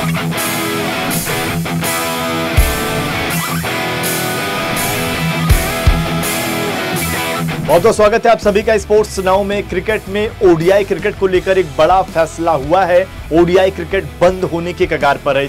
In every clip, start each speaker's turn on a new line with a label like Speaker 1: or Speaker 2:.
Speaker 1: बहुत बहुत स्वागत है आप सभी का स्पोर्ट्स नाउ में। क्रिकेट में ओडीआई क्रिकेट को लेकर एक बड़ा फैसला हुआ है। ओडीआई क्रिकेट बंद होने के कगार पर है।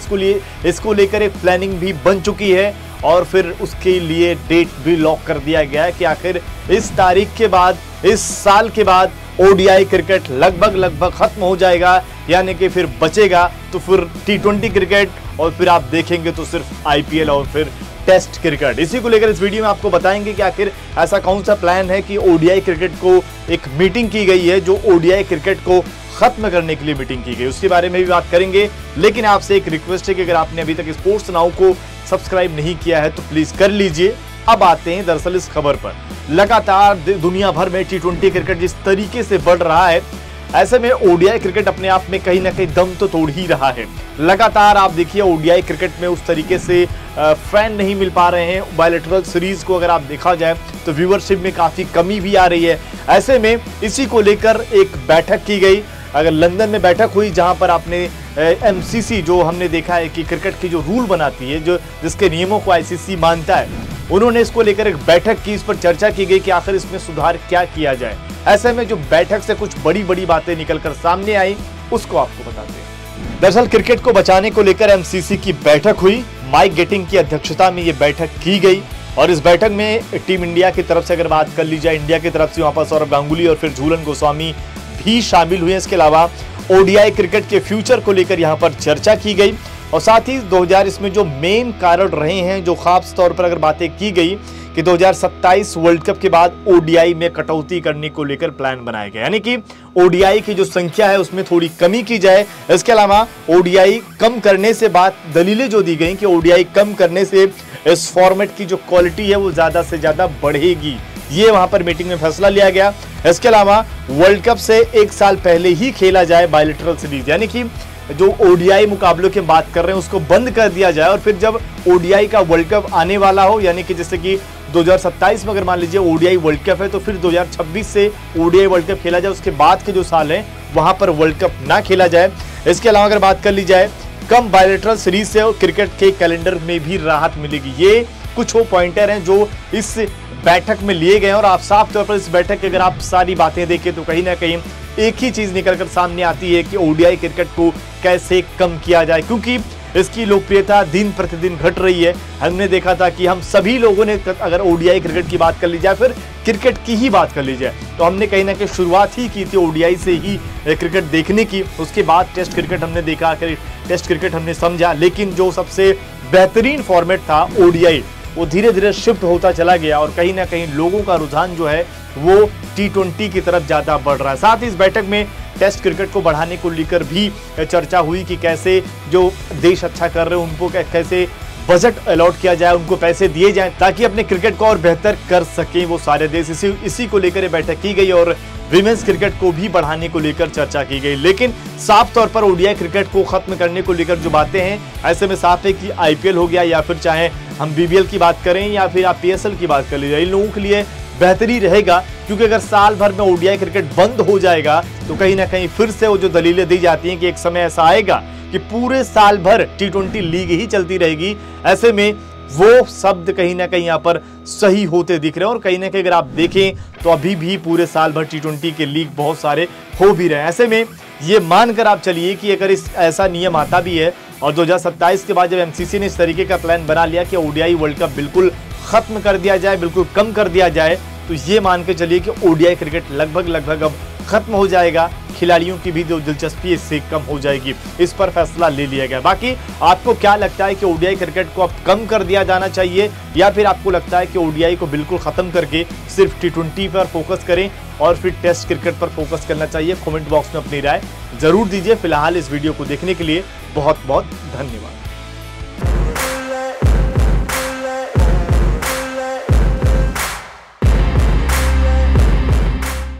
Speaker 1: इसको लेकर एक प्लानिंग भी बन चुकी है और फिर उसके लिए डेट भी लॉक कर दिया गया है कि आखिर इस तारीख के बाद, इस साल के बाद ओडीआई क्रिकेट लगभग खत्म हो जाएगा, यानी कि फिर बचेगा तो फिर टी20 क्रिकेट और फिर आप देखेंगे तो सिर्फ आईपीएल और फिर टेस्ट क्रिकेट। इसी को लेकर इस वीडियो में आपको बताएंगे कि आखिर ऐसा कौन सा प्लान है कि ओडीआई क्रिकेट को एक मीटिंग की गई है, जो ओडीआई क्रिकेट को खत्म करने के लिए मीटिंग की गई, उसके बारे में भी बात करेंगे। लेकिन आपसे एक रिक्वेस्ट है कि अगर आपने अभी तक स्पोर्ट्स नाउ को सब्सक्राइब नहीं किया है तो प्लीज कर लीजिए। अब आते हैं दरअसल इस खबर पर। लगातार दुनिया भर में टी20 क्रिकेट जिस तरीके से बढ़ रहा है, ऐसे में ओडीआई क्रिकेट अपने आप में कहीं ना कहीं दम तो तोड़ ही रहा है। लगातार आप देखिए ओडीआई क्रिकेट में उस तरीके से फैन नहीं मिल पा रहे हैं। बायलैटरल सीरीज को अगर आप देखा जाए तो व्यूअरशिप में काफी कमी भी आ रही है। ऐसे में इसी को लेकर एक बैठक की गई, अगर लंदन में बैठक हुई, जहां पर आपने एमसीसी, जो हमने देखा है कि क्रिकेट की जो रूल बनाती है, जो जिसके नियमों को आईसीसी मानता है, उन्होंने इसको लेकर एक बैठक की। इस पर चर्चा की गई कि आखिर इसमें सुधार क्या किया जाए। ऐसे में जो बैठक से कुछ बड़ी बातें निकलकर सामने आई, उसको आपको बताते हैं। दरअसल क्रिकेट को बचाने को लेकर एमसीसी की बैठक हुई। माइक गेटिंग की अध्यक्षता में ये बैठक की गई और इस बैठक में टीम इंडिया की तरफ से अगर बात कर ली जाए, इंडिया की तरफ से वहां पर सौरभ गांगुली और फिर झूलन गोस्वामी भी शामिल हुए। इसके अलावा ओडीआई क्रिकेट के फ्यूचर को लेकर यहां पर चर्चा की गई और साथ ही 2000 इसमें जो मेन कारण रहे हैं, जो खास तौर पर अगर बातें की गई कि 2027 वर्ल्ड कप के बाद ओडीआई में कटौती करने को लेकर प्लान बनाया गया, यानी कि ओडीआई की जो संख्या है उसमें थोड़ी कमी की जाए। इसके अलावा ओडीआई कम करने से बात, दलीलें जो दी गई कि ओडीआई कम करने से इस फॉर्मेट की जो क्वालिटी है वो ज्यादा से ज्यादा बढ़ेगी, ये वहां पर मीटिंग में फैसला लिया गया। इसके अलावा वर्ल्ड कप से एक साल पहले ही खेला जाए बायलैटरल सीरीज, यानी कि जो ओडीआई मुकाबलों की बात कर रहे हैं उसको बंद कर दिया जाए और फिर जब ओडीआई का वर्ल्ड कप आने वाला हो, यानी कि जैसे कि 2027 में अगर मान लीजिए ओडीआई वर्ल्ड कप है तो फिर 2026 से ओडीआई वर्ल्ड कप खेला जाए, उसके बाद के जो साल हैं वहां पर वर्ल्ड कप ना खेला जाए। इसके अलावा अगर बात कर ली जाए, कम बायलैटरल सीरीज से क्रिकेट के कैलेंडर में भी राहत मिलेगी। ये कुछ वो पॉइंटर हैं जो इस बैठक में लिए गए और आप साफ तौर पर इस बैठक की अगर आप सारी बातें देखें तो कहीं ना कहीं एक ही चीज निकलकर सामने आती है कि ओडीआई क्रिकेट को कैसे कम किया जाए, क्योंकि इसकी लोकप्रियता दिन प्रतिदिन घट रही है। हमने देखा था कि हम सभी लोगों ने, अगर ओडीआई क्रिकेट की बात कर ली जाए, फिर क्रिकेट की ही बात कर ली जाए, तो हमने कहीं ना कहीं शुरुआत ही की थी ओडीआई से ही क्रिकेट देखने की। उसके बाद टेस्ट क्रिकेट हमने देखा, टेस्ट क्रिकेट हमने समझा, लेकिन जो सबसे बेहतरीन फॉर्मेट था ओडीआई, वो धीरे धीरे शिफ्ट होता चला गया और कहीं ना कहीं लोगों का रुझान जो है वो टी20 की तरफ ज्यादा बढ़ रहा है। साथ ही इस बैठक में टेस्ट क्रिकेट को बढ़ाने को लेकर भी चर्चा हुई कि कैसे जो देश अच्छा कर रहे हैं उनको कैसे बजट अलॉट किया जाए, उनको पैसे दिए जाएं ताकि अपने क्रिकेट को और बेहतर कर सकें वो सारे देश। इसी को लेकर ये बैठक की गई और विमेंस क्रिकेट को भी बढ़ाने को लेकर चर्चा की गई। लेकिन साफ तौर पर ओडीआई क्रिकेट को खत्म करने को लेकर जो बातें हैं, ऐसे में साफ है कि आईपीएल हो गया या फिर चाहे हम बीबीएल की बात करें या फिर आप पीएसएल की बात कर लीजिए, इन लोगों के लिए बेहतरी रहेगा, क्योंकि अगर साल भर में ओडीआई क्रिकेट बंद हो जाएगा तो कहीं ना कहीं फिर से वो जो दलीलें दी जाती हैं कि एक समय ऐसा आएगा कि पूरे साल भर टी20 लीग ही चलती रहेगी। ऐसे में वो शब्द कहीं ना कहीं यहाँ पर सही होते दिख रहे हैं और कहीं ना कहीं अगर आप देखें तो अभी भी पूरे साल भर टी20 के लीग बहुत सारे हो भी रहे हैं। ऐसे में ये मानकर आप चलिए कि अगर ऐसा नियम आता भी है और 2027 के बाद जब एमसीसी ने इस तरीके का प्लान बना लिया कि ओडीआई वर्ल्ड कप बिल्कुल खत्म कर दिया जाए, बिल्कुल कम कर दिया जाए, तो ये मान के चलिए कि ओडीआई क्रिकेट लगभग अब खत्म हो जाएगा। खिलाड़ियों की भी जो दिलचस्पी इससे कम हो जाएगी, इस पर फैसला ले लिया गया। बाकी आपको क्या लगता है कि ओडीआई क्रिकेट को अब कम कर दिया जाना चाहिए या फिर आपको लगता है कि ओडीआई को बिल्कुल खत्म करके सिर्फ टी20 पर फोकस करें और फिर टेस्ट क्रिकेट पर फोकस करना चाहिए? कमेंट बॉक्स में अपनी राय जरूर दीजिए। फिलहाल इस वीडियो को देखने के लिए बहुत बहुत धन्यवाद।